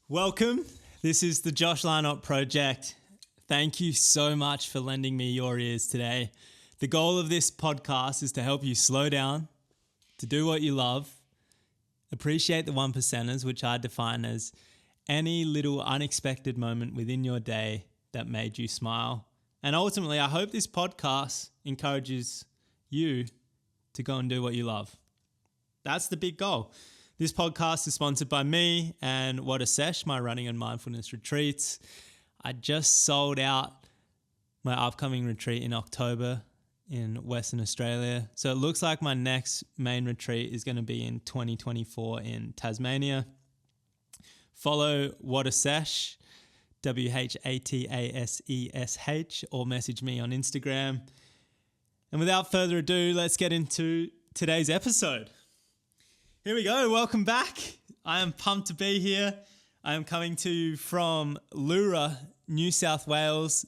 Welcome. This is the Josh Lynott Project. Thank you so much for lending me your ears today. The goal of this podcast is to help you slow down, to do what you love, appreciate the one percenters, which I define as any little unexpected moment within your day that made you smile. And ultimately, I hope this podcast encourages you to go and do what you love. That's the big goal. This podcast is sponsored by me and What a Sesh, my running and mindfulness retreats. I just sold out my upcoming retreat in October in Western Australia. So it looks like my next main retreat is going to be in 2024 in Tasmania. Follow What a Sesh, WHATASESH, or message me on Instagram. And without further ado, let's get into today's episode. Here we go. Welcome back. I am pumped to be here. I am coming to you from Leura, New South Wales.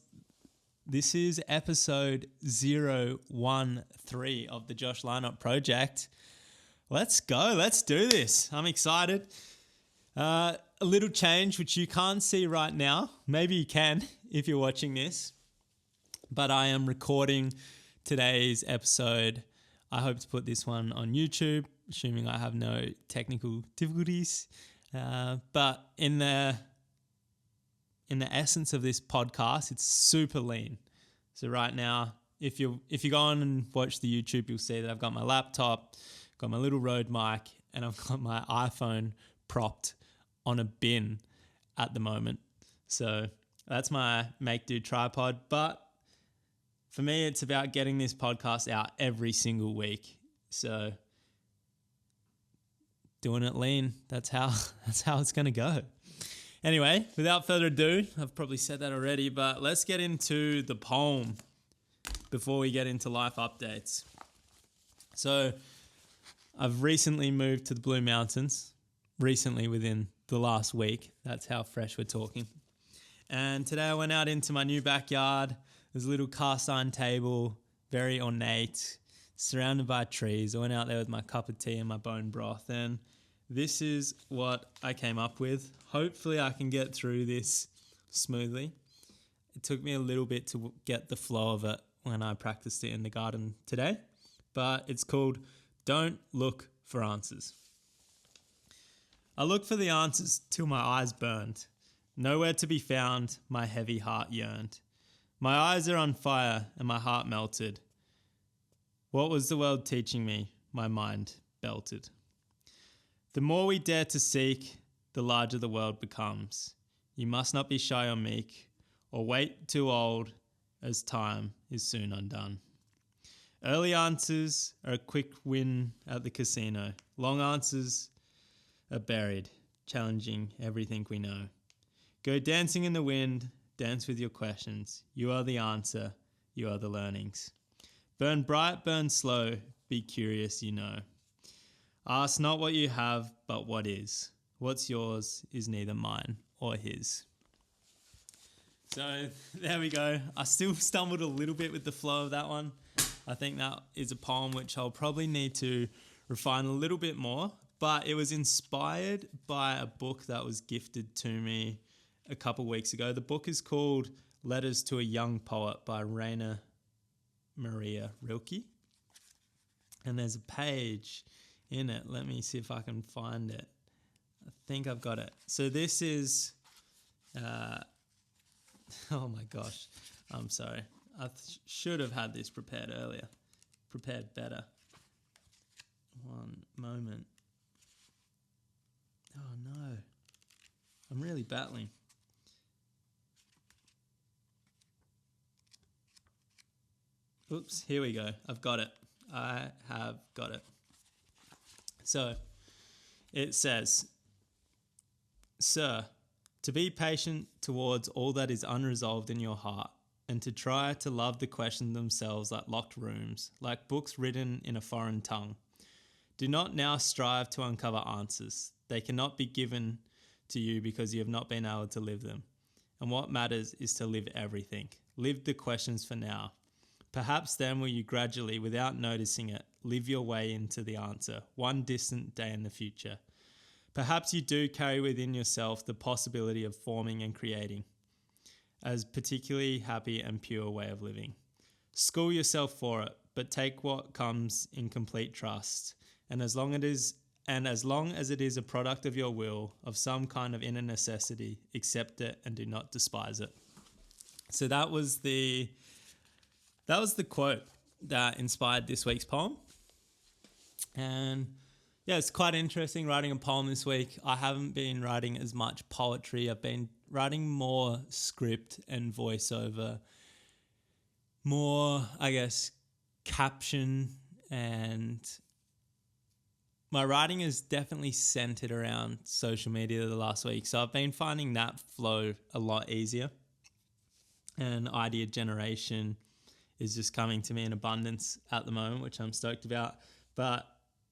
This is episode 013 of the Josh Lynott Project. Let's go. Let's do this. I'm excited. A little change, which you can't see right now. Maybe you can if you're watching this. But I am recording today's episode. I hope to put this one on YouTube, assuming I have no technical difficulties. But in the essence of this podcast, it's super lean. So right now, if you go on and watch the YouTube, you'll see that I've got my laptop, got my little Rode mic, and I've got my iPhone propped on a bin at the moment. So that's my make do tripod. But for me, it's about getting this podcast out every single week. So doing it lean, that's how it's going to go. Anyway, without further ado, I've probably said that already, but let's get into the poem before we get into life updates. So I've recently moved to the Blue Mountains, recently within the last week. That's how fresh we're talking. And today I went out into my new backyard. There's a little cast iron table, very ornate, surrounded by trees. I went out there with my cup of tea and my bone broth, and this is what I came up with. Hopefully I can get through this smoothly. It took me a little bit to get the flow of it when I practiced it in the garden today, but it's called Don't Look for Answers. I looked for the answers till my eyes burned. Nowhere to be found, my heavy heart yearned. My eyes are on fire and my heart melted. What was the world teaching me? My mind belted. The more we dare to seek, the larger the world becomes. You must not be shy or meek, or wait too old, as time is soon undone. Early answers are a quick win at the casino. Long answers are buried, challenging everything we know. Go dancing in the wind, dance with your questions. You are the answer, you are the learnings. Burn bright, burn slow, be curious, you know. Ask not what you have, but what is. What's yours is neither mine or his. So there we go. I still stumbled a little bit with the flow of that one. I think that is a poem which I'll probably need to refine a little bit more, but it was inspired by a book that was gifted to me a couple weeks ago. The book is called Letters to a Young Poet by Maria Rilke. And there's a page in it. Let me see if I can find it. I think I've got it. So this is, oh my gosh, I'm sorry. I should have had this prepared better. One moment. Oh no, I'm really battling. Oops, here we go. I've got it. I have got it. So it says, Sir, to be patient towards all that is unresolved in your heart, and to try to love the questions themselves like locked rooms, like books written in a foreign tongue. Do not now strive to uncover answers. They cannot be given to you because you have not been able to live them. And what matters is to live everything. Live the questions for now. Perhaps then will you gradually, without noticing it, live your way into the answer, one distant day in the future. Perhaps you do carry within yourself the possibility of forming and creating as particularly happy and pure way of living. School yourself for it, but take what comes in complete trust. And as long as it is a product of your will, of some kind of inner necessity, accept it and do not despise it. So that was the quote that inspired this week's poem. And yeah, it's quite interesting writing a poem this week. I haven't been writing as much poetry. I've been writing more script and voiceover, more, I guess, caption, and my writing is definitely centered around social media the last week. So I've been finding that flow a lot easier, and idea generation is just coming to me in abundance at the moment, which I'm stoked about. But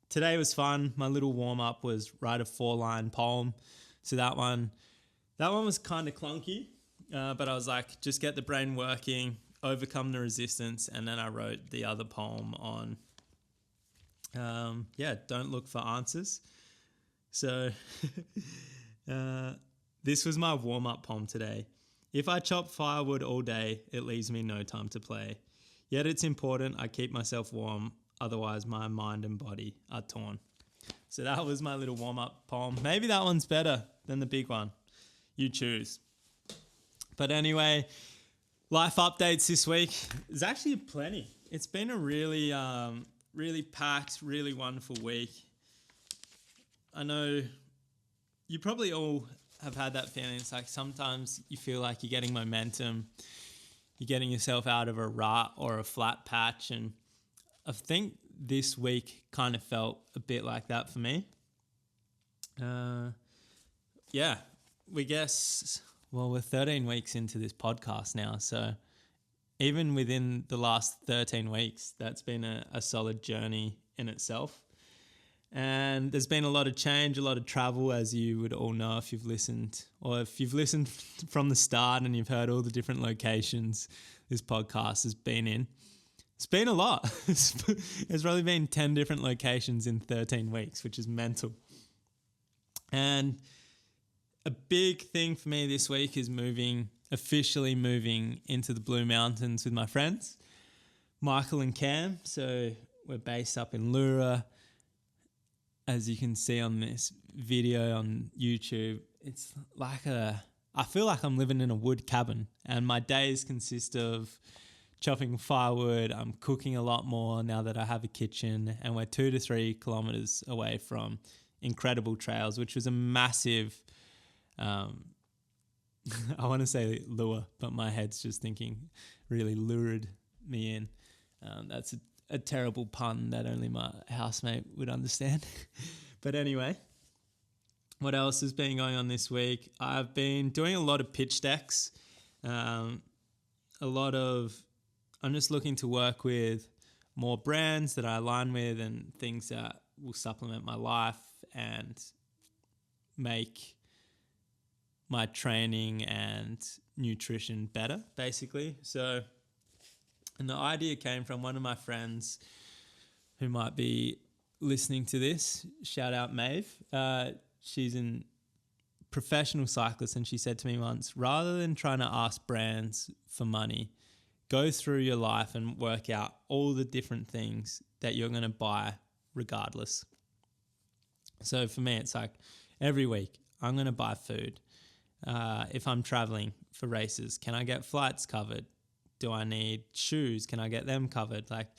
today was fun. My little warm-up was write a 4-line poem. So that one was kind of clunky, but I was like, just get the brain working, overcome the resistance, and then I wrote the other poem on, don't look for answers. So this was my warm-up poem today. If I chop firewood all day, it leaves me no time to play. Yet it's important I keep myself warm, otherwise my mind and body are torn. So that was my little warm-up poem. Maybe that one's better than the big one. You choose. But anyway, life updates this week. There's actually plenty. It's been a really, really packed, really wonderful week. I know you probably all have had that feeling. It's like sometimes you feel like you're getting momentum. You're getting yourself out of a rut or a flat patch, and I think this week kind of felt a bit like that for me. We're 13 weeks into this podcast now, so even within the last 13 weeks, that's been a solid journey in itself. And there's been a lot of change, a lot of travel, as you would all know if you've listened, or if you've listened from the start and you've heard all the different locations this podcast has been in. It's been a lot. There's probably been 10 different locations in 13 weeks, which is mental. And a big thing for me this week is officially moving into the Blue Mountains with my friends, Michael and Cam. So we're based up in Leura. As you can see on this video on YouTube, it's like I feel like I'm living in a wood cabin, and my days consist of chopping firewood. I'm cooking a lot more now that I have a kitchen, and we're 2 to 3 kilometers away from incredible trails, which was a massive, I want to say lure, but my head's just thinking really lured me in. That's a terrible pun that only my housemate would understand. But anyway, what else has been going on this week? I've been doing a lot of pitch decks. I'm just looking to work with more brands that I align with and things that will supplement my life and make my training and nutrition better, basically. And the idea came from one of my friends who might be listening to this. Shout out Maeve. She's a professional cyclist, and she said to me once, rather than trying to ask brands for money, go through your life and work out all the different things that you're going to buy regardless. So for me, it's like every week I'm going to buy food. If I'm traveling for races, can I get flights covered? Do I need shoes? Can I get them covered? Like,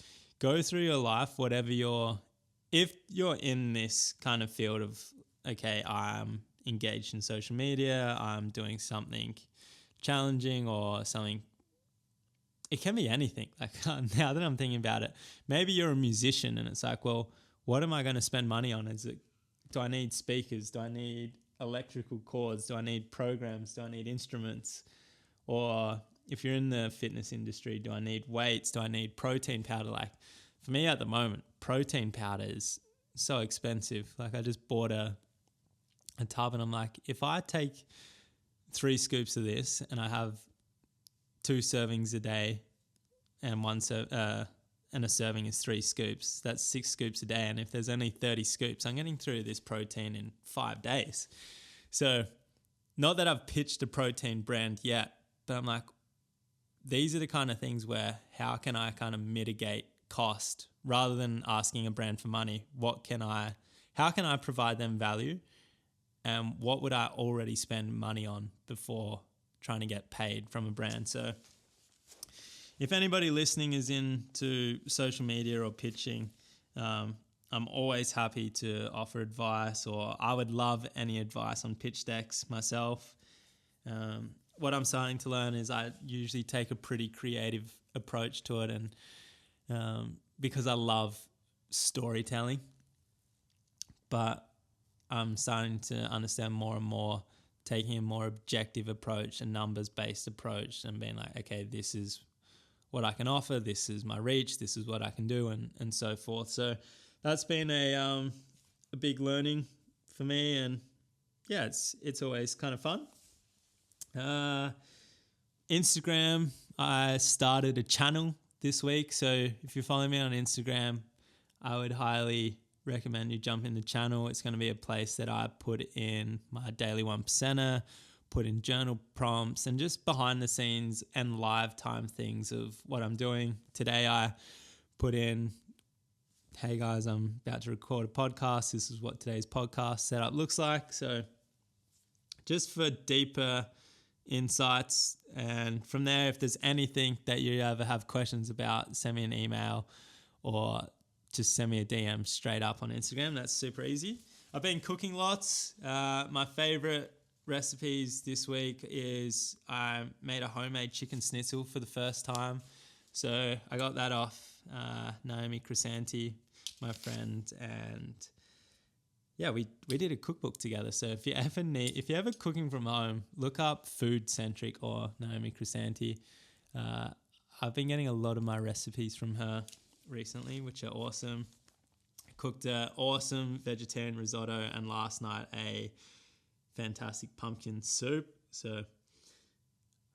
go through your life, if you're in this kind of field of, okay, I'm engaged in social media, I'm doing something challenging or something, it can be anything. Like, now that I'm thinking about it, maybe you're a musician and it's like, well, what am I going to spend money on? Do I need speakers? Do I need electrical cords? Do I need programs? Do I need instruments? Or if you're in the fitness industry, do I need weights? Do I need protein powder? Like, for me at the moment, protein powder is so expensive. Like, I just bought a tub and I'm like, if I take 3 scoops of this and I have 2 servings a day and and a serving is 3 scoops. That's 6 scoops a day. And if there's only 30 scoops, I'm getting through this protein in 5 days. So not that I've pitched a protein brand yet, but I'm like, these are the kind of things where how can I kind of mitigate cost rather than asking a brand for money? How can I provide them value? And what would I already spend money on before trying to get paid from a brand? So if anybody listening is into social media or pitching, I'm always happy to offer advice, or I would love any advice on pitch decks myself. What I'm starting to learn is I usually take a pretty creative approach to it, and because I love storytelling, but I'm starting to understand more and more taking a more objective approach, a numbers-based approach, and being like, okay, this is what I can offer, this is my reach, this is what I can do, and so forth. So that's been a big learning for me, and yeah, it's always kind of fun. Instagram, I started a channel this week, so if you're following me on Instagram, I would highly recommend you jump in the channel. It's going to be a place that I put in my daily 1%er, put in journal prompts, and just behind the scenes and live time things of what I'm doing. Today I put in, hey guys, I'm about to record a podcast. This is what today's podcast setup looks like. So just for deeper insights, and from there, if there's anything that you ever have questions about, send me an email or just send me a DM straight up on Instagram. That's super easy. I've been cooking lots. My favorite recipes this week is I made a homemade chicken schnitzel for the first time. So I got that off Naomi Crisanti, my friend, and yeah, we did a cookbook together. So if you're ever cooking from home, look up Food Centric or Naomi Crisanti. I've been getting a lot of my recipes from her recently, which are awesome. I cooked an awesome vegetarian risotto, and last night a fantastic pumpkin soup. So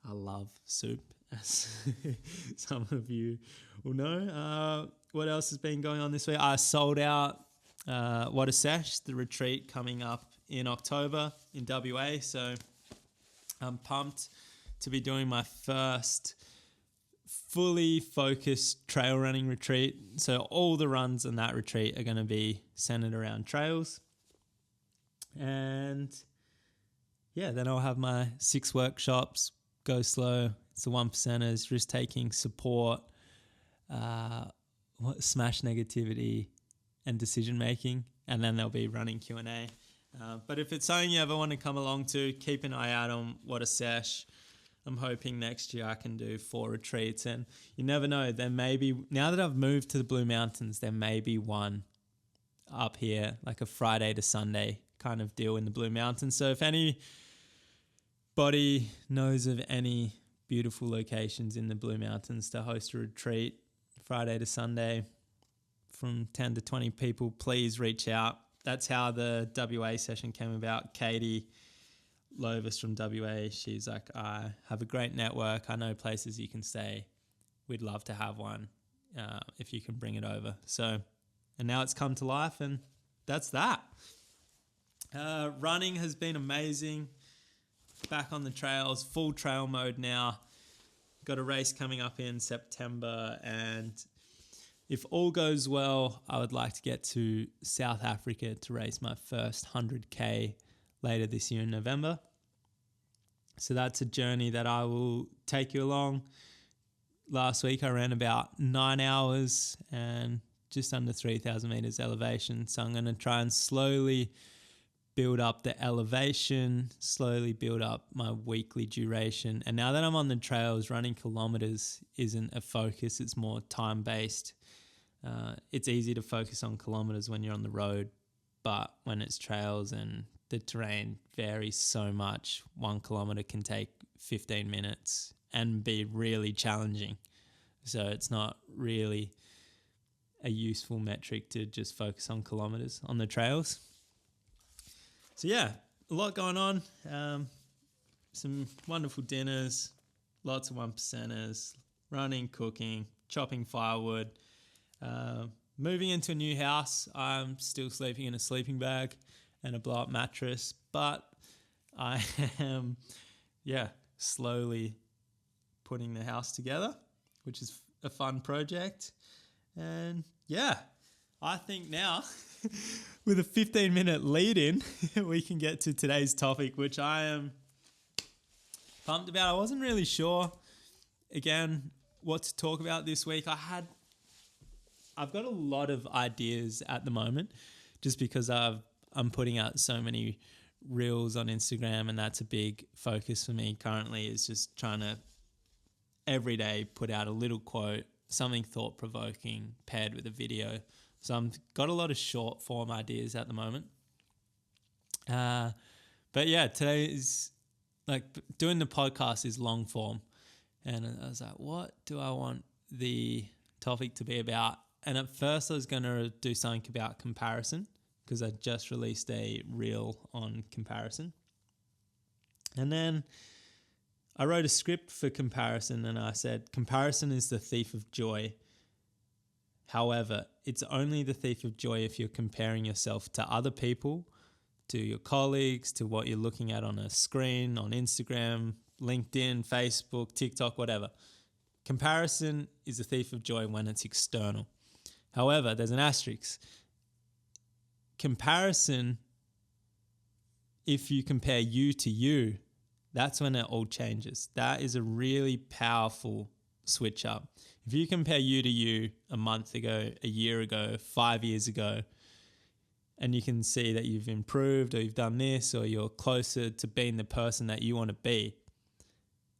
I love soup, as some of you will know. What else has been going on this week? I sold out What a Sesh, the retreat coming up in October in WA. So I'm pumped to be doing my first fully focused trail running retreat. So all the runs in that retreat are going to be centered around trails. And yeah, then I'll have my 6 workshops, go slow. It's the 1%ers, risk taking, support, smash negativity, and decision making. And then there'll be running Q&A. But if it's something you ever want to come along to, keep an eye out on What a Sesh. I'm hoping next year I can do 4 retreats, and you never know. There may be, now that I've moved to the Blue Mountains, there may be one up here, like a Friday to Sunday kind of deal in the Blue Mountains. So if anybody knows of any beautiful locations in the Blue Mountains to host a retreat Friday to Sunday from 10 to 20 people, please reach out. That's how the WA session came about. Katie Lovis from WA, she's like, I have a great network. I know places you can stay. We'd love to have one if you can bring it over. So, and now it's come to life, and that's that. Running has been amazing. Back on the trails, full trail mode now. Got a race coming up in September, and if all goes well, I would like to get to South Africa to race my first 100K later this year in November. So that's a journey that I will take you along. Last week I ran about 9 hours and just under 3,000 meters elevation. So I'm going to try and slowly build up the elevation, slowly build up my weekly duration. And now that I'm on the trails, running kilometers isn't a focus. It's more time-based. It's easy to focus on kilometers when you're on the road, but when it's trails and the terrain varies so much, 1 kilometer can take 15 minutes and be really challenging. So it's not really a useful metric to just focus on kilometers on the trails. So yeah, a lot going on. Some wonderful dinners, lots of 1%ers, running, cooking, chopping firewood, Moving into a new house, I'm still sleeping in a sleeping bag and a blow-up mattress, but I am, slowly putting the house together, which is a fun project. And I think now with a 15-minute lead in, we can get to today's topic, which I am pumped about. I wasn't really sure, again, what to talk about this week. I've got a lot of ideas at the moment just because I'm putting out so many reels on Instagram, and that's a big focus for me currently, is just trying to every day put out a little quote, something thought-provoking paired with a video. So I've got a lot of short form ideas at the moment. But today is like doing the podcast is long form. And I was like, what do I want the topic to be about? And at first I was going to do something about comparison because I just released a reel on comparison. And then I wrote a script for comparison and I said, comparison is the thief of joy. However, it's only the thief of joy if you're comparing yourself to other people, to your colleagues, to what you're looking at on a screen, on Instagram, LinkedIn, Facebook, TikTok, whatever. Comparison is a thief of joy when it's external. However, there's an asterisk. Comparison, if you compare you to you, that's when it all changes. That is a really powerful switch up. If you compare you to you a month ago, a year ago, 5 years ago, and you can see that you've improved or you've done this or you're closer to being the person that you want to be,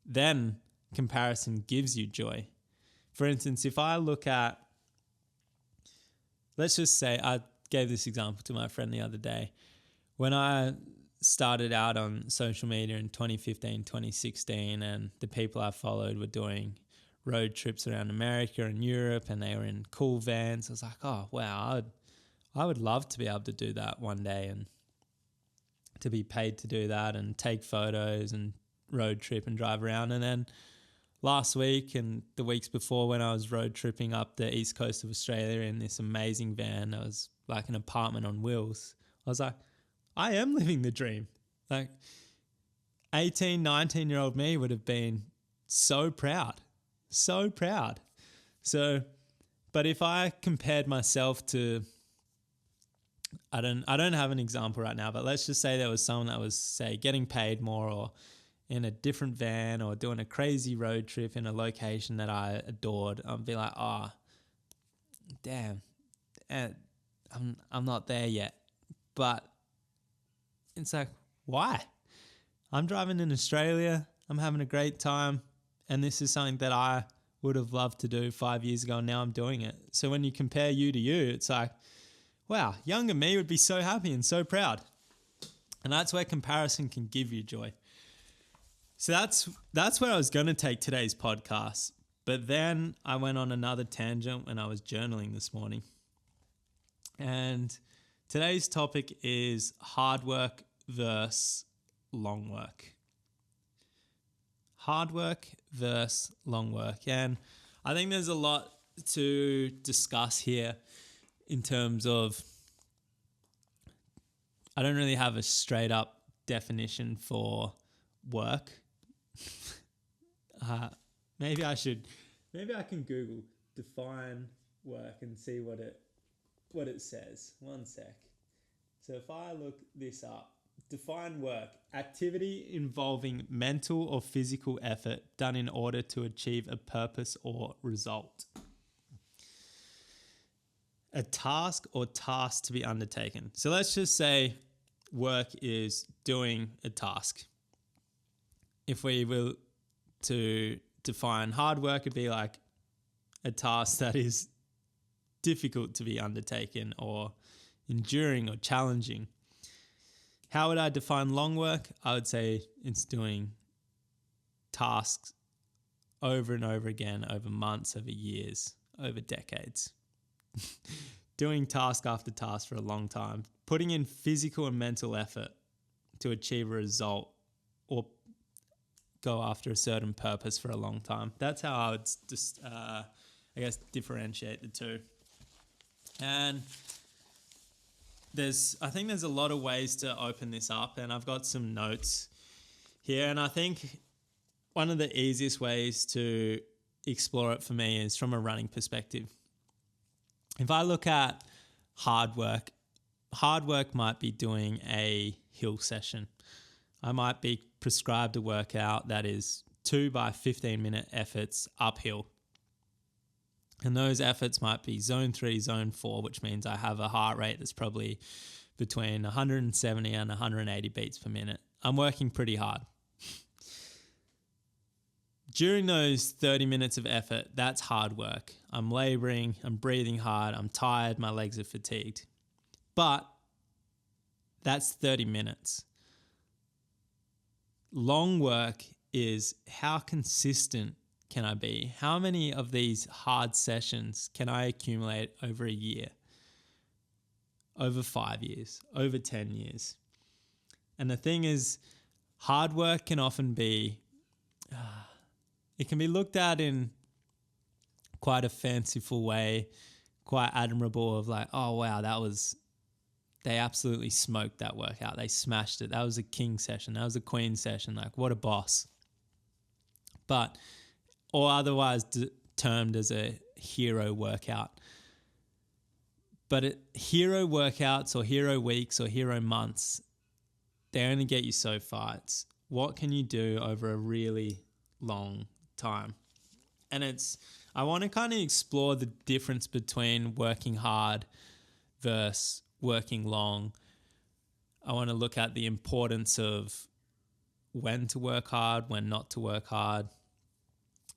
then comparison gives you joy. For instance, if I look at, let's just say, I gave this example to my friend the other day. When I started out on social media in 2015, 2016, and the people I followed were doing road trips around America and Europe, and they were in cool vans. I was like, oh, wow, I would love to be able to do that one day and to be paid to do that and take photos and road trip and drive around. And then last week and the weeks before, when I was road tripping up the east coast of Australia in this amazing van that was like an apartment on wheels, I was like, I am living the dream. Like 18, 19-year-old me would have been so proud. So proud. So, but if I compared myself to, I don't have an example right now, but let's just say there was someone that was, say, getting paid more or in a different van or doing a crazy road trip in a location that I adored, I'd be like, oh, damn, I'm not there yet. But it's like, why? I'm driving in Australia. I'm having a great time. And this is something that I would have loved to do 5 years ago, and now I'm doing it. So when you compare you to you, it's like, wow, younger me would be so happy and so proud. And that's where comparison can give you joy. So that's where I was going to take today's podcast. But then I went on another tangent when I was journaling this morning. And today's topic is hard work versus long work. Hard work versus long work. And I think there's a lot to discuss here in terms of, I don't really have a straight up definition for work. Maybe I can Google define work and see what it says. One sec. So if I look this up, define work: activity involving mental or physical effort done in order to achieve a purpose or result. A task or tasks to be undertaken. So let's just say work is doing a task. If we were to define hard work, it'd be like a task that is difficult to be undertaken or enduring or challenging. How would I define long work? I would say it's doing tasks over and over again, over months, over years, over decades. Doing task after task for a long time, putting in physical and mental effort to achieve a result or go after a certain purpose for a long time. That's how I would just, differentiate the two. And I think there's a lot of ways to open this up, and I've got some notes here. And I think one of the easiest ways to explore it for me is from a running perspective. If I look at hard work might be doing a hill session. I might be prescribed a workout that is 2 by 15-minute efforts uphill. And those efforts might be zone 3, zone 4, which means I have a heart rate that's probably between 170 and 180 beats per minute. I'm working pretty hard. During those 30 minutes of effort, that's hard work. I'm laboring, I'm breathing hard, I'm tired, my legs are fatigued. But that's 30 minutes. Long work is how consistent can I be? How many of these hard sessions can I accumulate over a year, over 5 years, over 10 years? And the thing is, hard work can often be, it can be looked at in quite a fanciful way, quite admirable of like, oh wow, they absolutely smoked that workout. They smashed it. That was a king session. That was a queen session. Like, what a boss. Or otherwise termed as a hero workout. But hero workouts or hero weeks or hero months, they only get you so far. It's what can you do over a really long time? And I want to kind of explore the difference between working hard versus working long. I want to look at the importance of when to work hard, when not to work hard,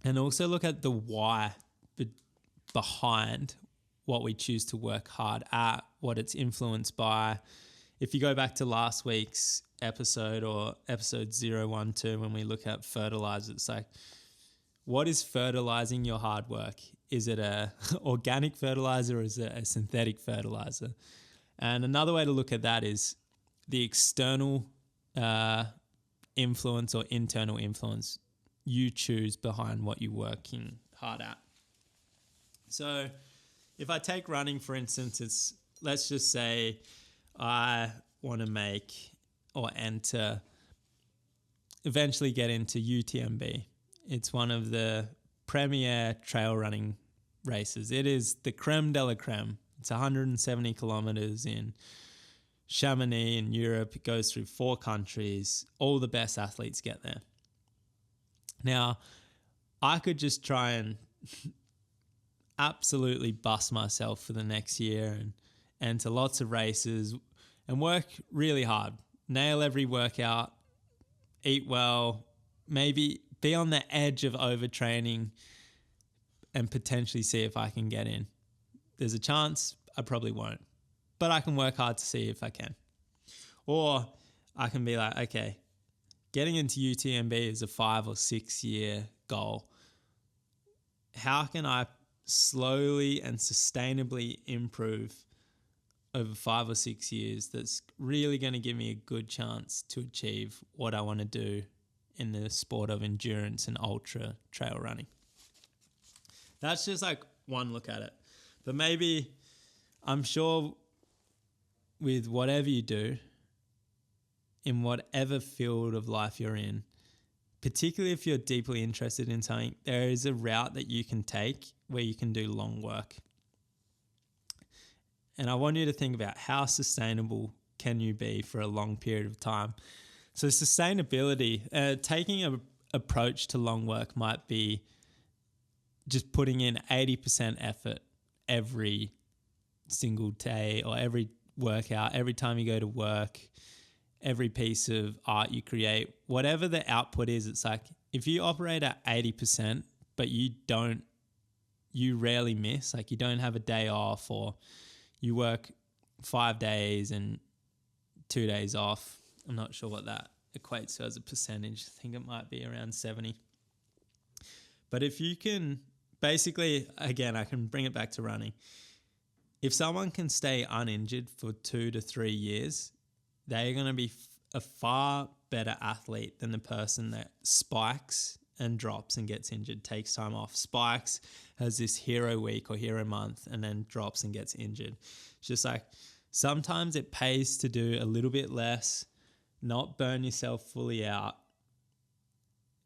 and also look at the why behind what we choose to work hard at, what it's influenced by. If you go back to last week's episode or episode 012, when we look at fertilizer, it's like, what is fertilizing your hard work? Is it a organic fertilizer or is it a synthetic fertilizer? And another way to look at that is the external influence or internal influence you choose behind what you're working hard at. So if I take running, for instance, let's just say I want to make or eventually get into UTMB. It's one of the premier trail running races. It is the creme de la creme. It's 170 kilometers in Chamonix in Europe. It goes through 4 countries. All the best athletes get there. Now, I could just try and absolutely bust myself for the next year and enter lots of races and work really hard. Nail every workout, eat well, maybe be on the edge of overtraining and potentially see if I can get in. There's a chance, I probably won't, but I can work hard to see if I can. Or I can be like, okay, getting into UTMB is a 5 or 6 year goal. How can I slowly and sustainably improve over 5 or 6 years that's really going to give me a good chance to achieve what I want to do in the sport of endurance and ultra trail running? That's just like one look at it. But maybe, I'm sure with whatever you do, in whatever field of life you're in, particularly if you're deeply interested in something, there is a route that you can take where you can do long work. And I want you to think about how sustainable can you be for a long period of time. So sustainability, taking an approach to long work might be just putting in 80% effort every single day or every workout, every time you go to work, every piece of art you create, whatever the output is. It's like if you operate at 80%, but you rarely miss, like you don't have a day off, or you work 5 days and 2 days off. I'm not sure what that equates to as a percentage. I think it might be around 70. But if you can, basically, again, I can bring it back to running. If someone can stay uninjured for 2 to 3 years, they're going to be a far better athlete than the person that spikes and drops and gets injured, takes time off. Spikes has this hero week or hero month and then drops and gets injured. It's just like sometimes it pays to do a little bit less, not burn yourself fully out,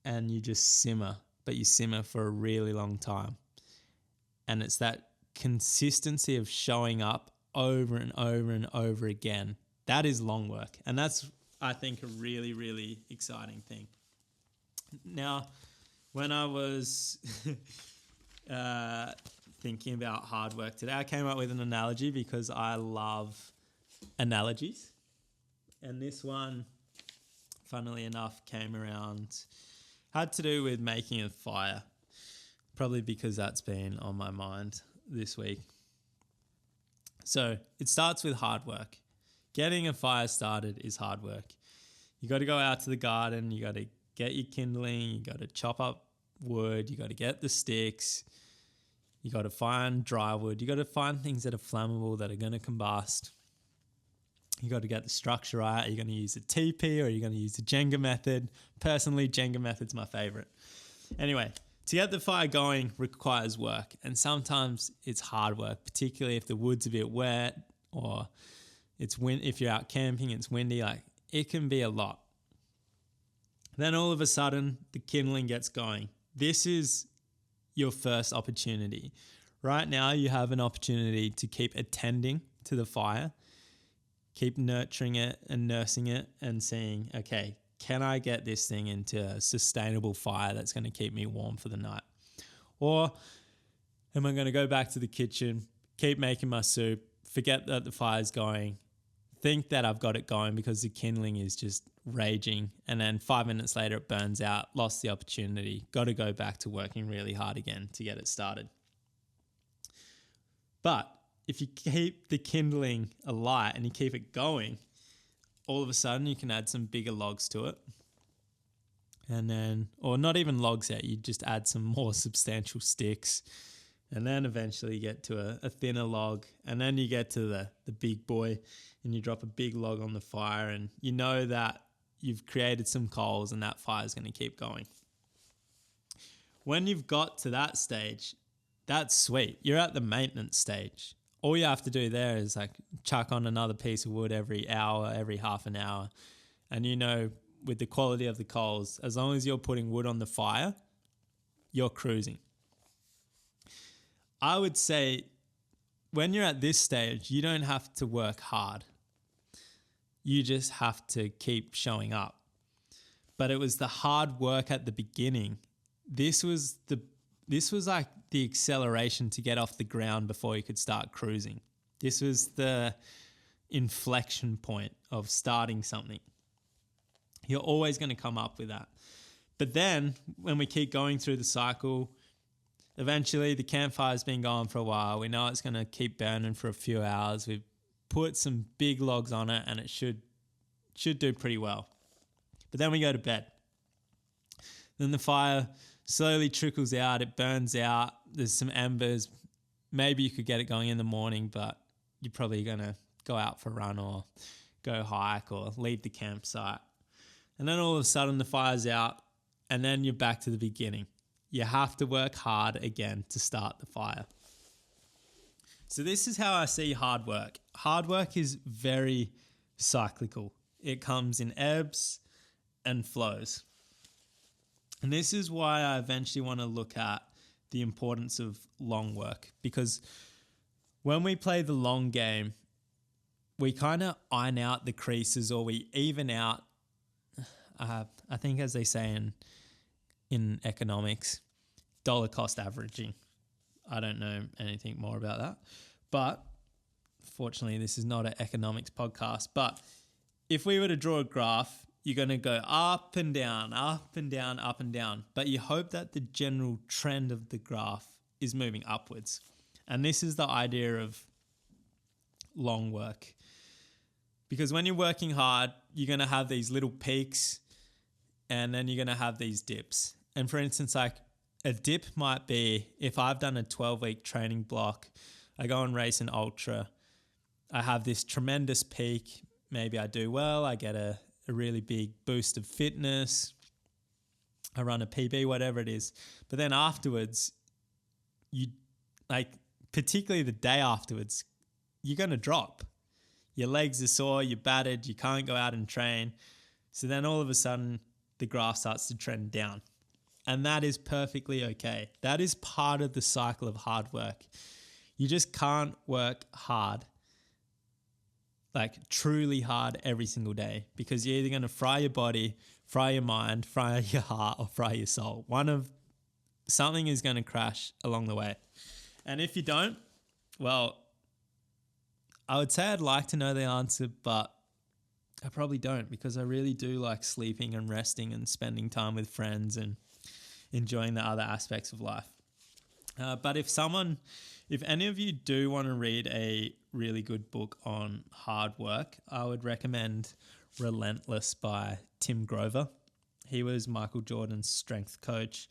and you just simmer, but you simmer for a really long time. And it's that consistency of showing up over and over and over again. That is long work. And that's, I think, a really, really exciting thing. Now, when I was thinking about hard work today, I came up with an analogy because I love analogies. And this one, funnily enough, had to do with making a fire. Probably because that's been on my mind this week. So it starts with hard work. Getting a fire started is hard work. You got to go out to the garden. You got to get your kindling. You got to chop up wood. You got to get the sticks. You got to find dry wood. You got to find things that are flammable, that are going to combust. You got to get the structure right. Are you going to use a TP or are you going to use the Jenga method? Personally, Jenga method's my favorite. Anyway, to get the fire going requires work, and sometimes it's hard work, particularly if the wood's a bit wet or if you're out camping, it's windy, like it can be a lot. Then all of a sudden, the kindling gets going. This is your first opportunity. Right now, you have an opportunity to keep attending to the fire, keep nurturing it and nursing it and seeing, okay, can I get this thing into a sustainable fire that's going to keep me warm for the night? Or am I going to go back to the kitchen, keep making my soup, forget that the fire's going, think that I've got it going because the kindling is just raging, and then 5 minutes later it burns out, lost the opportunity, got to go back to working really hard again to get it started. But if you keep the kindling alight and you keep it going, all of a sudden you can add some bigger logs to it. And then, or not even logs yet, you just add some more substantial sticks. And then eventually you get to a thinner log. And then you get to the big boy and you drop a big log on the fire and you know that you've created some coals and that fire is going to keep going. When you've got to that stage, that's sweet. You're at the maintenance stage. All you have to do there is like chuck on another piece of wood every hour, every half an hour. And you know, with the quality of the coals, as long as you're putting wood on the fire, you're cruising. I would say when you're at this stage, you don't have to work hard. You just have to keep showing up. But it was the hard work at the beginning. This was like the acceleration to get off the ground before you could start cruising. This was the inflection point of starting something. You're always going to come up with that. But then when we keep going through the cycle, eventually the campfire's been going for a while. We know it's going to keep burning for a few hours. We've put some big logs on it and it should do pretty well. But then we go to bed. Then the fire slowly trickles out, it burns out, there's some embers. Maybe you could get it going in the morning, but you're probably going to go out for a run or go hike or leave the campsite. And then all of a sudden the fire's out and then you're back to the beginning. You have to work hard again to start the fire. So this is how I see hard work. Hard work is very cyclical. It comes in ebbs and flows. And this is why I eventually want to look at the importance of long work, because when we play the long game, we kind of iron out the creases or we even out, I think as they say in economics, dollar cost averaging. I don't know anything more about that. But fortunately, this is not an economics podcast. But if we were to draw a graph, you're going to go up and down, up and down, up and down. But you hope that the general trend of the graph is moving upwards. And this is the idea of long work. Because when you're working hard, you're going to have these little peaks and then you're going to have these dips. And for instance, like a dip might be if I've done a 12-week training block, I go and race an ultra, I have this tremendous peak. Maybe I do well, I get a really big boost of fitness. I run a PB, whatever it is. But then afterwards, you like, particularly the day afterwards, you're going to drop. Your legs are sore, you're battered, you can't go out and train. So then all of a sudden, the graph starts to trend down. And that is perfectly okay. That is part of the cycle of hard work. You just can't work hard, like truly hard every single day, because you're either going to fry your body, fry your mind, fry your heart, or fry your soul. Something is going to crash along the way. And if you don't, well, I would say I'd like to know the answer, but I probably don't, because I really do like sleeping and resting and spending time with friends and enjoying the other aspects of life. But if any of you do want to read a really good book on hard work, I would recommend Relentless by Tim Grover. He was Michael Jordan's strength coach.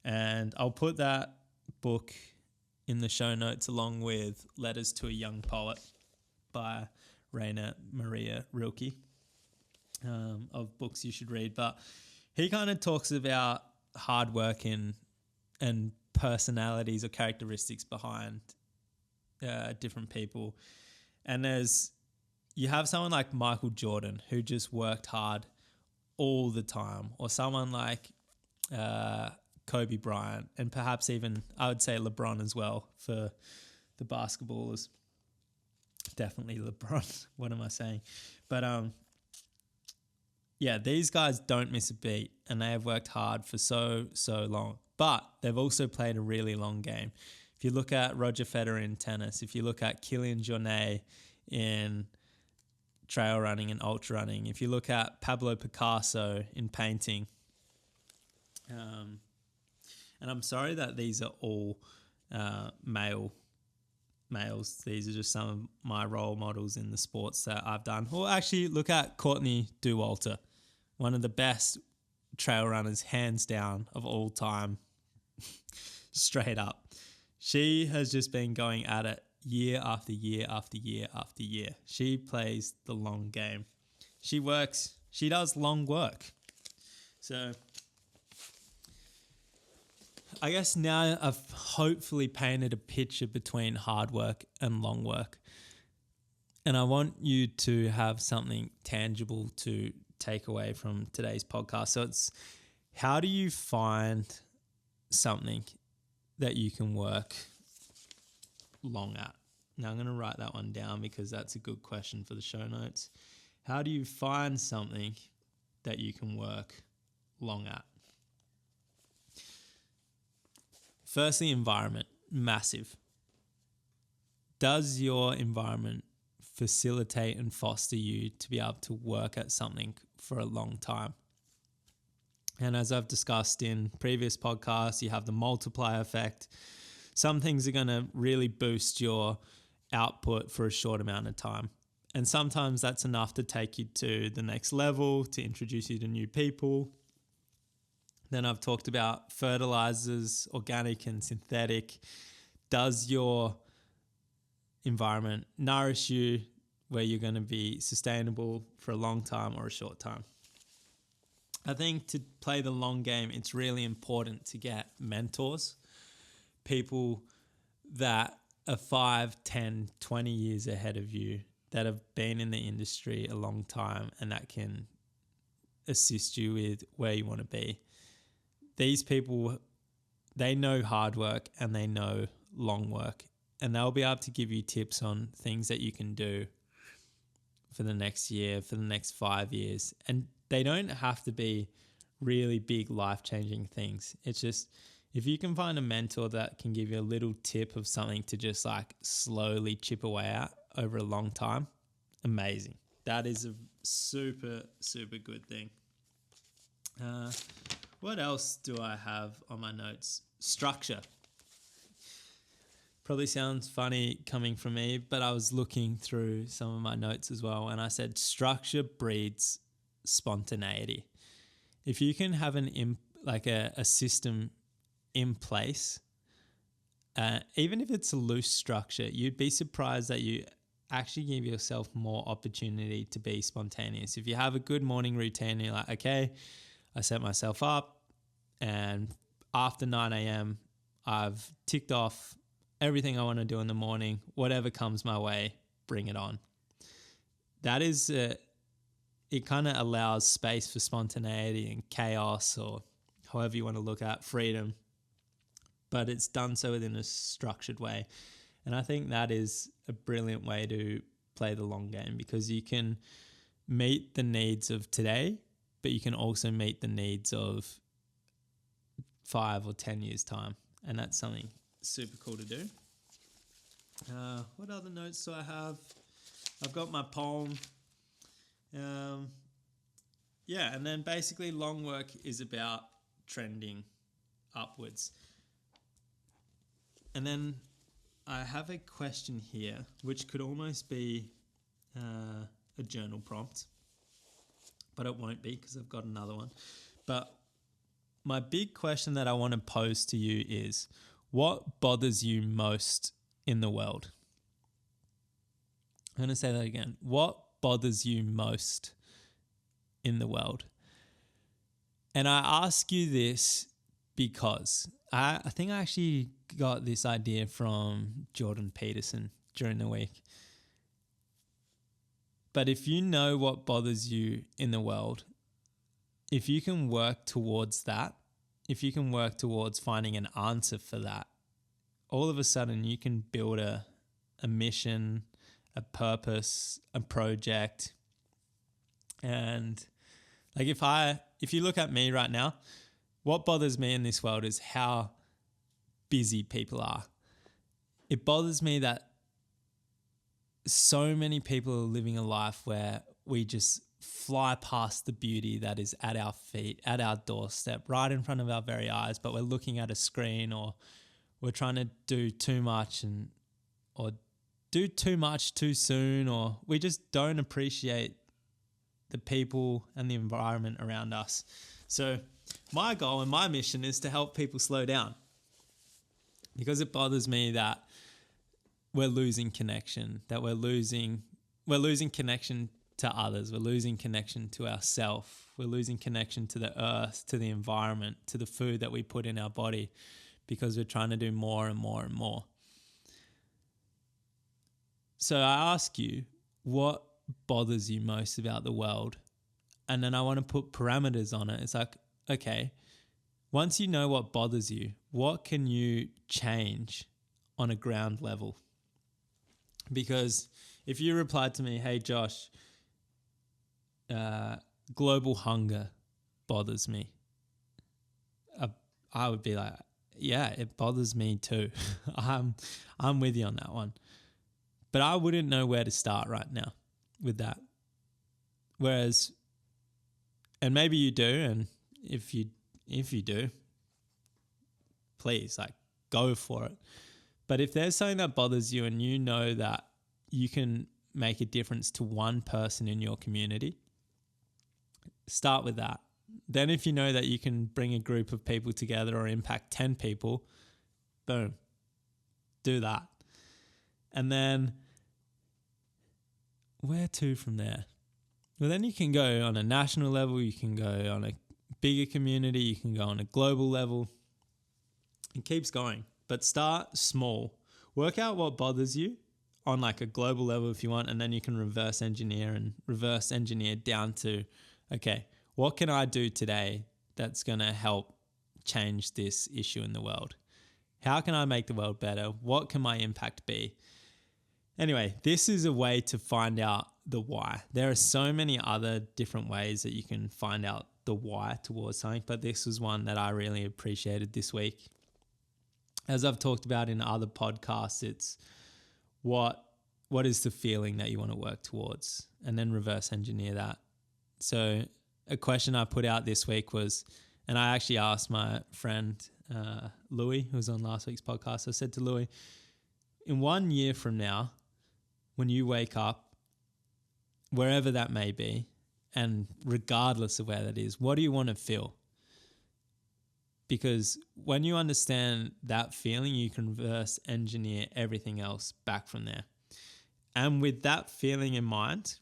And I'll put that book in the show notes along with Letters to a Young Poet by Maria Rilke, of books you should read. But he kind of talks about hard work and personalities or characteristics behind different people. And you have someone like Michael Jordan who just worked hard all the time, or someone like Kobe Bryant, and perhaps even I would say LeBron as well for the basketballers. Definitely LeBron. What am I saying? But yeah, these guys don't miss a beat, and they have worked hard for so long. But they've also played a really long game. If you look at Roger Federer in tennis, if you look at Kylian Jornet in trail running and ultra running, if you look at Pablo Picasso in painting, and I'm sorry that these are all males. These are just some of my role models in the sports that I've done. Or actually, look at Courtney Dauwalter, one of the best trail runners, hands down, of all time. Straight up. She has just been going at it year after year after year after year. She plays the long game. She does long work. So I guess now I've hopefully painted a picture between hard work and long work. And I want you to have something tangible to take away from today's podcast. So it's, how do you find something that you can work long at? Now I'm going to write that one down because that's a good question for the show notes. How do you find something that you can work long at? Firstly, environment, massive. Does your environment facilitate and foster you to be able to work at something for a long time? And as I've discussed in previous podcasts, you have the multiplier effect. Some things are going to really boost your output for a short amount of time. And sometimes that's enough to take you to the next level, to introduce you to new people. Then I've talked about fertilizers, organic and synthetic. Does your environment nourish you where you're going to be sustainable for a long time or a short time? I think to play the long game, it's really important to get mentors, people that are 5, 10, 20 years ahead of you, that have been in the industry a long time and that can assist you with where you want to be. These people, they know hard work and they know long work, and they'll be able to give you tips on things that you can do for the next year, for the next 5 years. And they don't have to be really big life-changing things. It's just, if you can find a mentor that can give you a little tip of something to just like slowly chip away at over a long time, amazing. That is a super, super good thing. What else do I have on my notes? Structure. Probably sounds funny coming from me, but I was looking through some of my notes as well, and I said structure breeds spontaneity. If you can have a system in place, even if it's a loose structure, you'd be surprised that you actually give yourself more opportunity to be spontaneous. If you have a good morning routine, you're like, okay, I set myself up, and after 9 a.m., I've ticked off everything I want to do in the morning. Whatever comes my way, bring it on. That is, it kind of allows space for spontaneity and chaos, or however you want to look at freedom. But it's done so within a structured way. And I think that is a brilliant way to play the long game, because you can meet the needs of today, but you can also meet the needs of 5 or 10 years' time. And that's something super cool to do. What other notes do I have? I've got my poem. And then basically long work is about trending upwards. And then I have a question here, which could almost be a journal prompt, but it won't be because I've got another one. But my big question that I want to pose to you is, what bothers you most in the world? I'm going to say that again. What bothers you most in the world? And I ask you this because I think I actually got this idea from Jordan Peterson during the week. But if you know what bothers you in the world, if you can work towards that, if you can work towards finding an answer for that, all of a sudden you can build a mission, a purpose, a project. And like if you look at me right now, what bothers me in this world is how busy people are. It bothers me that so many people are living a life where we just fly past the beauty that is at our feet, at our doorstep, right in front of our very eyes, but we're looking at a screen, or we're trying to do too much or do too much too soon, or we just don't appreciate the people and the environment around us. So my goal and my mission is to help people slow down, because it bothers me that we're losing connection, that we're losing connection to others, we're losing connection to ourselves, we're losing connection to the earth, to the environment, to the food that we put in our body, because we're trying to do more and more and more. So I ask you, what bothers you most about the world? And then I want to put parameters on it. It's like, okay, once you know what bothers you, what can you change on a ground level? Because if you replied to me, hey, Josh, global hunger bothers me, I would be like, yeah, it bothers me too. I'm with you on that one. But I wouldn't know where to start right now with that. Whereas, and maybe you do, and if you do, please, go for it. But if there's something that bothers you and you know that you can make a difference to one person in your community, start with that. Then if you know that you can bring a group of people together or impact 10 people, boom, do that. And then where to from there? Well, then you can go on a national level, you can go on a bigger community, you can go on a global level. It keeps going, but start small. Work out what bothers you on a global level if you want, and then you can reverse engineer down to, okay, what can I do today that's going to help change this issue in the world? How can I make the world better? What can my impact be? Anyway, this is a way to find out the why. There are so many other different ways that you can find out the why towards something, but this was one that I really appreciated this week. As I've talked about in other podcasts, it's what is the feeling that you want to work towards, and then reverse engineer that. So a question I put out this week was, and I actually asked my friend Louis, who was on last week's podcast, I said to Louis, in 1 year from now, when you wake up, wherever that may be, and regardless of where that is, what do you want to feel? Because when you understand that feeling, you can reverse engineer everything else back from there. And with that feeling in mind,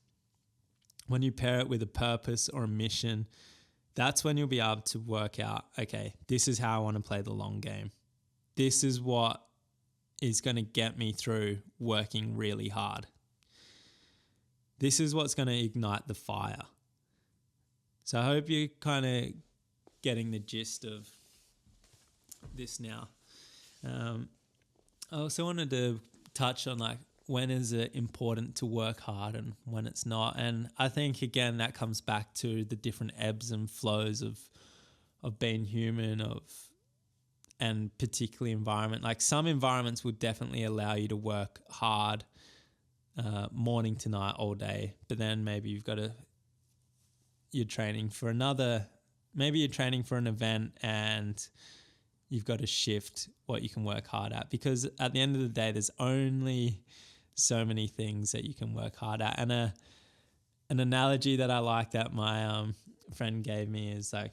when you pair it with a purpose or a mission, that's when you'll be able to work out, okay, this is how I want to play the long game. This is what is going to get me through working really hard. This is what's going to ignite the fire. So I hope you're kind of getting the gist of this now. I also wanted to touch on like when is it important to work hard and when it's not. And I think again that comes back to the different ebbs and flows of being human, and particularly environment. Like some environments will definitely allow you to work hard morning to night all day, but then maybe you're training for maybe you're training for an event and you've got to shift what you can work hard at, because at the end of the day, there's only so many things that you can work hard at. And an analogy that I like that my friend gave me is like,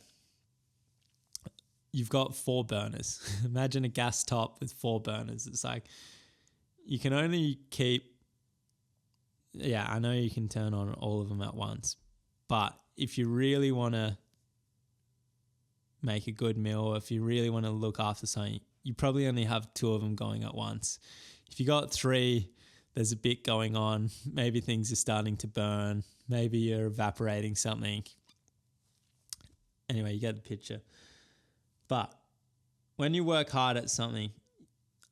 you've got 4 burners. Imagine a gas top with 4 burners. It's like you can only I know you can turn on all of them at once, but if you really want to make a good meal, or if you really want to look after something, you probably only have 2 of them going at once. If you got 3, there's a bit going on. Maybe things are starting to burn. Maybe you're evaporating something. Anyway, you get the picture. But when you work hard at something,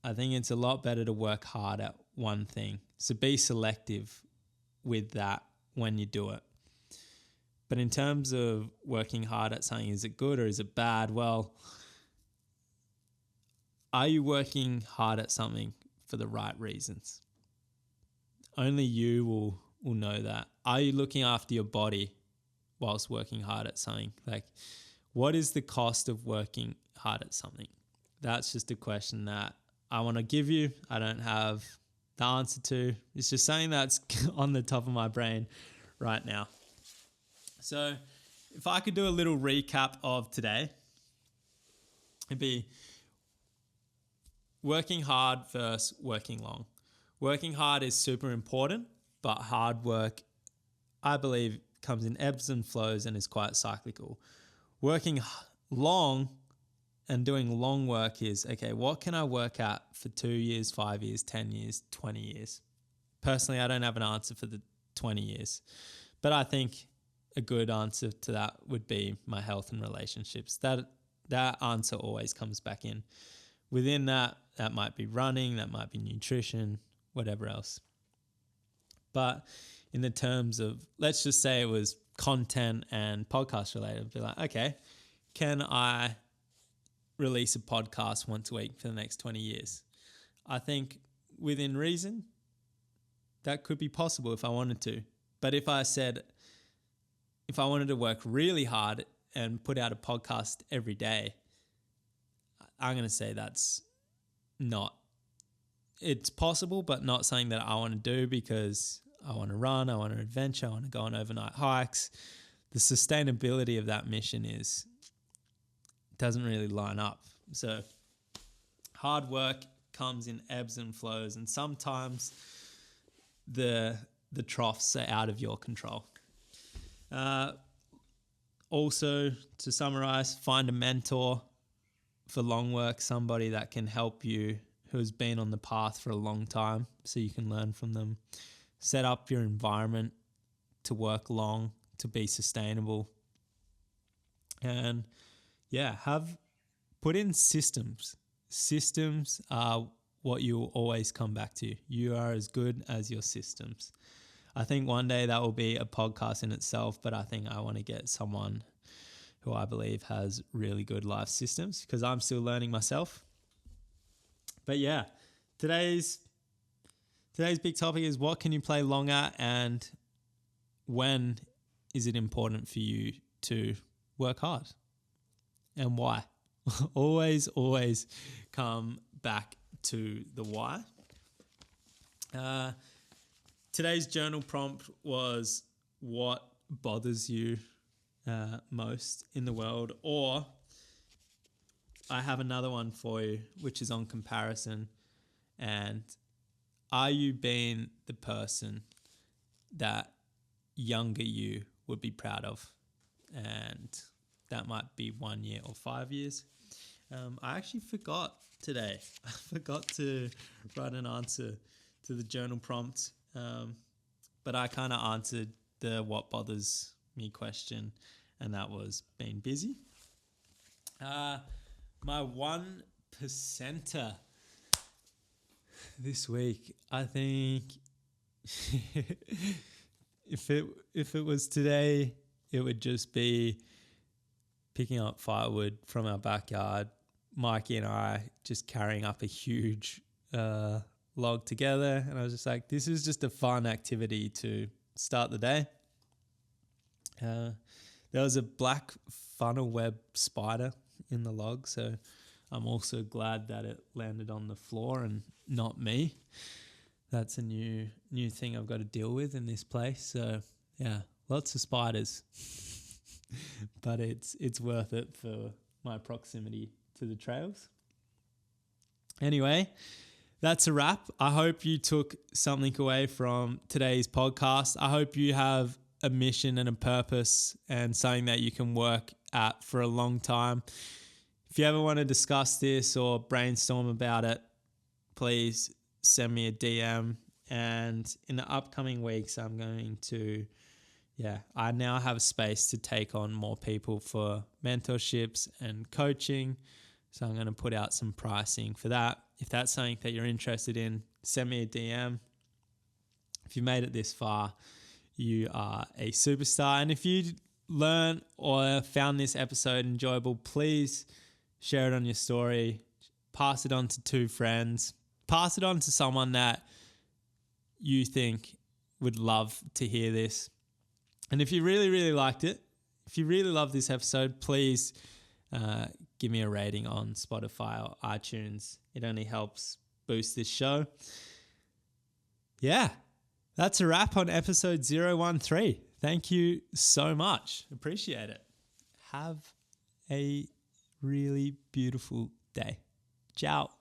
I think it's a lot better to work hard at one thing. So be selective with that when you do it. But in terms of working hard at something, is it good or is it bad? Well, are you working hard at something for the right reasons? Only you will know that. Are you looking after your body whilst working hard at something? Like, what is the cost of working hard at something? That's just a question that I want to give you. I don't have the answer to. It's just something that's on the top of my brain right now. So if I could do a little recap of today, it'd be working hard versus working long. Working hard is super important, but hard work, I believe, comes in ebbs and flows and is quite cyclical. Working long and doing long work is, okay, what can I work at for 2 years, 5 years, 10 years, 20 years? Personally, I don't have an answer for the 20 years, but I think a good answer to that would be my health and relationships. That answer always comes back in. Within that might be running, that might be nutrition, whatever else. But in the terms of, let's just say it was content and podcast related, I'd be like, okay, can I release a podcast once a week for the next 20 years? I think within reason, that could be possible if I wanted to. But if I wanted to work really hard and put out a podcast every day, I'm going to say it's possible, but not something that I want to do, because I want to run, I want to adventure, I want to go on overnight hikes. The sustainability of that mission doesn't really line up. So hard work comes in ebbs and flows, and sometimes the troughs are out of your control. Also, to summarize, find a mentor for long work, somebody that can help you, who has been on the path for a long time, so you can learn from them. Set up your environment to work long, to be sustainable. And put in systems. Systems are what you will always come back to. You are as good as your systems. I think one day that will be a podcast in itself, but I think I want to get someone who I believe has really good life systems, because I'm still learning myself. But yeah, today's big topic is, what can you play long at, and when is it important for you to work hard, and why? always come back to the why. Today's journal prompt was, what bothers you most in the world? Or I have another one for you, which is on comparison. And are you being the person that younger you would be proud of? And that might be 1 year or 5 years. I actually forgot today. I forgot to write an answer to the journal prompt, but I kind of answered the what bothers me question, and that was being busy. My 1%er this week, I think if it was today, it would just be picking up firewood from our backyard. Mikey and I just carrying up a huge log together, and I was just like, this is just a fun activity to start the day. There was a black funnel web spider in the log, so I'm also glad that it landed on the floor and not me. That's a new thing I've got to deal with in this place. So yeah, lots of spiders, but it's worth it for my proximity to the trails. Anyway, that's a wrap. I hope you took something away from today's podcast. I hope you have a mission and a purpose and something that you can work at for a long time. If you ever want to discuss this or brainstorm about it, please send me a DM. And in the upcoming weeks, I'm going to, I now have space to take on more people for mentorships and coaching. So I'm going to put out some pricing for that. If that's something that you're interested in, send me a DM. If you made it this far, you are a superstar. And if you learned or found this episode enjoyable, please share it on your story. Pass it on to 2 friends. Pass it on to someone that you think would love to hear this. And if you really, really liked it, if you really love this episode, please give me a rating on Spotify or iTunes. It only helps boost this show. Yeah, that's a wrap on episode 013. Thank you so much. Appreciate it. Have a really beautiful day. Ciao.